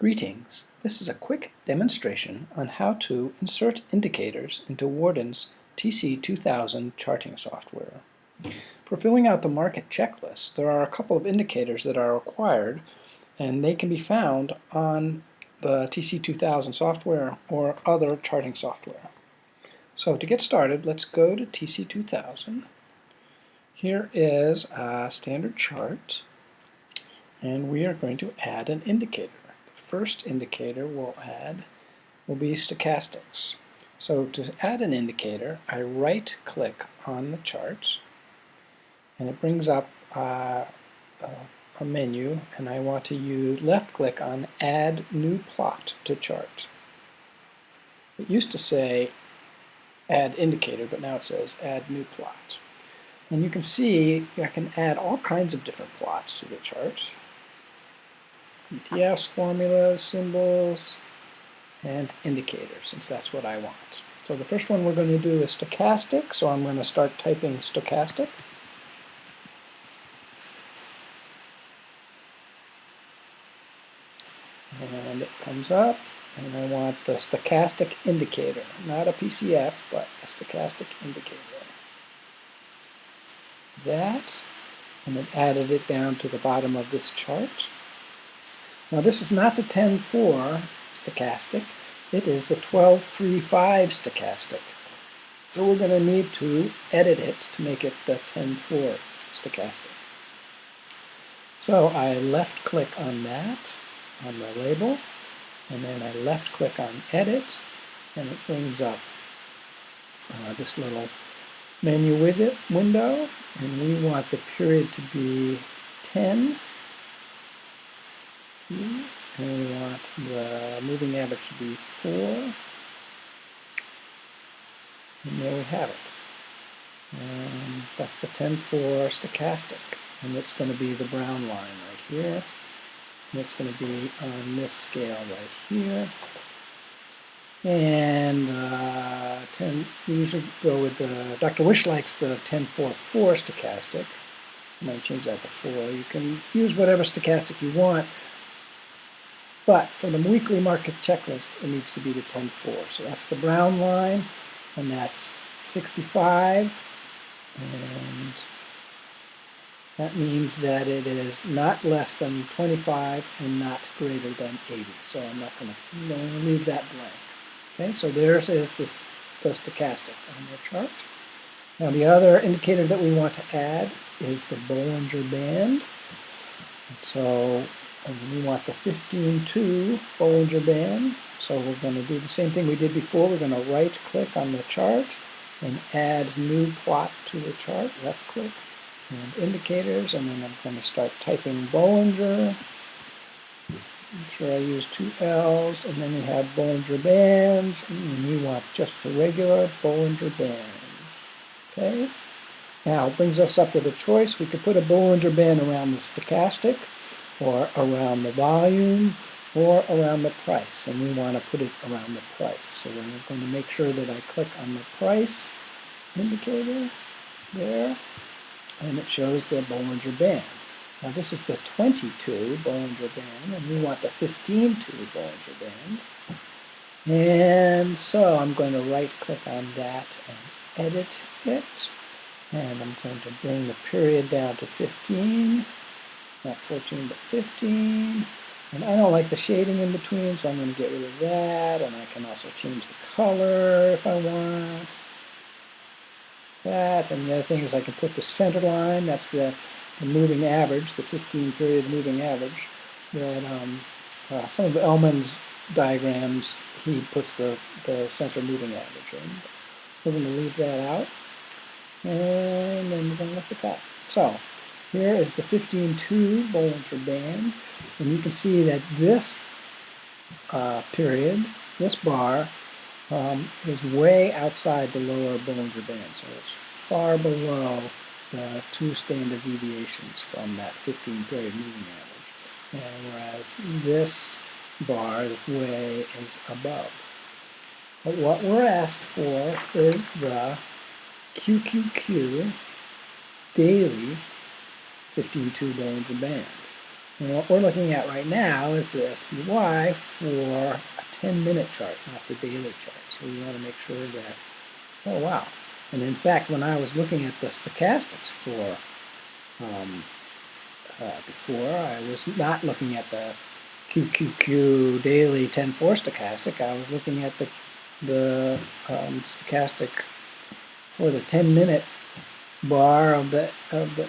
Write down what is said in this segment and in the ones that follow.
Greetings. This is a quick demonstration on how to insert indicators into Warden's TC2000 charting software. For filling out the market checklist, there are a couple of indicators that are required, and they can be found on the TC2000 software or other charting software. So to get started, let's go to TC2000. Here is a standard chart, and we are going to add an indicator. First indicator we'll add will be stochastics. So to add an indicator, I right-click on the chart, and it brings up a menu, and I want to use left-click on Add New Plot to Chart. It used to say Add Indicator, but now it says Add New Plot. And you can see I can add all kinds of different plots to the chart. ETFs, formulas, symbols, and indicators, since that's what I want. So the first one we're going to do is stochastic, so I'm going to start typing stochastic. And it comes up, and I want the stochastic indicator, not a PCF, but a stochastic indicator. That, and then added it down to the bottom of this chart. Now this is not the 10.4 stochastic, it is the 12.35 stochastic. So we're going to need to edit it to make it the 10.4 stochastic. So I left click on that, on the label, and then I left click on edit, and it brings up this little menu window, and we want the period to be 10. And we want the moving average to be 4. And there we have it. And that's the 10.4 stochastic. And it's going to be the brown line right here. And it's going to be on this scale right here. And we usually go with the, Dr. Wish likes the 10.44 stochastic. I might change that to 4. You can use whatever stochastic you want. But for the weekly market checklist, it needs to be the 10.4. So that's the brown line, and that's 65. And that means that it is not less than 25 and not greater than 80. So I'm going to leave that blank. Okay, so there's is the stochastic on the chart. Now the other indicator that we want to add is the Bollinger Band. And so we want the 15.2 Bollinger Band. So we're going to do the same thing we did before. We're going to right click on the chart and add new plot to the chart. Left click and indicators, and then I'm going to start typing Bollinger. Make sure I use 2 L's, and then we have Bollinger Bands, and we want just the regular Bollinger Bands. Okay? Now it brings us up with a choice. We could put a Bollinger Band around the stochastic, or around the volume, or around the price. And we want to put it around the price. So then we're going to make sure that I click on the price indicator there, and it shows the Bollinger Band. Now this is the 22 Bollinger Band, and we want the 15.2 Bollinger Band. And so I'm going to right click on that and edit it. And I'm going to bring the period down to 15. Not 14, but 15. And I don't like the shading in between, so I'm going to get rid of that. And I can also change the color if I want. That. And the other thing is I can put the center line. That's the moving average, the 15-period moving average. That some of Ellman's diagrams, he puts the center moving average in. We're going to leave that out. And then we're going to look at that. So here is the 15.2 Bollinger Band, and you can see that this period, this bar, is way outside the lower Bollinger Band, so it's far below the 2 standard deviations from that 15-period moving average, and whereas this bar is above. But what we're asked for is the QQQ daily 15.2 Bollinger Band. And what we're looking at right now is the SPY for a 10-minute chart, not the daily chart. So we want to make sure that, oh wow. And in fact, when I was looking at the stochastics for before, I was not looking at the QQQ daily 10-4 stochastic. I was looking at the stochastic for the 10-minute bar of the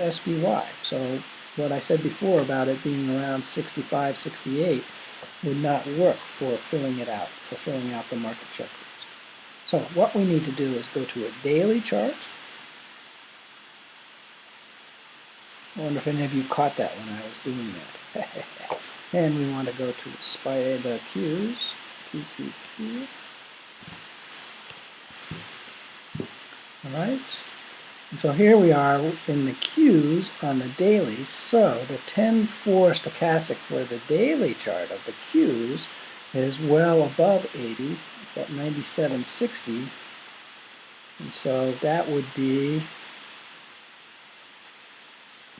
SPY. So what I said before about it being around 65, 68 would not work for filling it out, for filling out the market checklist. So what we need to do is go to a daily chart. I wonder if any of you caught that when I was doing that. And we want to go to the Qs, QQQ. All right. And so here we are in the Qs on the daily. So the 10-4 stochastic for the daily chart of the Qs is well above 80. It's at 97.60. And so that would be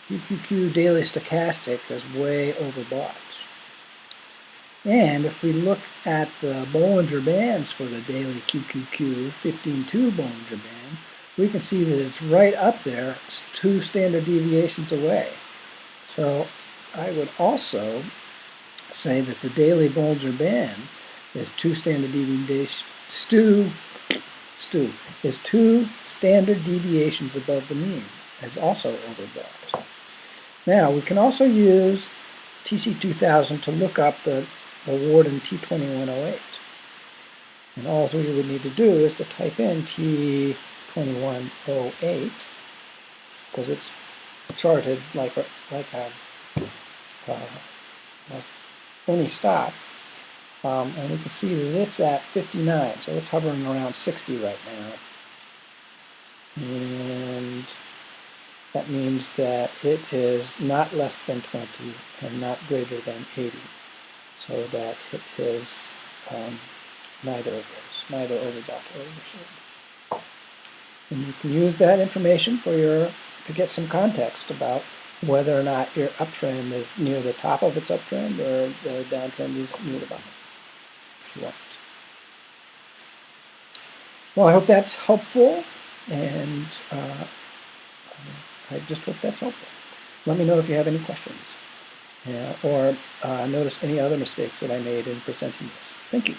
QQQ daily stochastic is way overbought. And if we look at the Bollinger Bands for the daily QQQ, 15-2 Bollinger Band, we can see that it's right up there, 2 standard deviations away. So I would also say that the daily Bollinger Band is 2 standard deviations, is 2 standard deviations above the mean, is also overbought. Now we can also use TC2000 to look up the Warden T2108. And all we would need to do is to type in T2108 because it's charted like any stop. And we can see that it's at 59, so it's hovering around 60 right now. And that means that it is not less than 20 and not greater than 80. So that it is neither of those, neither overbought or oversold. And you can use that information to get some context about whether or not your uptrend is near the top of its uptrend or the downtrend is near the bottom, if you want. Well, I hope that's helpful, and I just hope that's helpful. Let me know if you have any questions or notice any other mistakes that I made in presenting this. Thank you.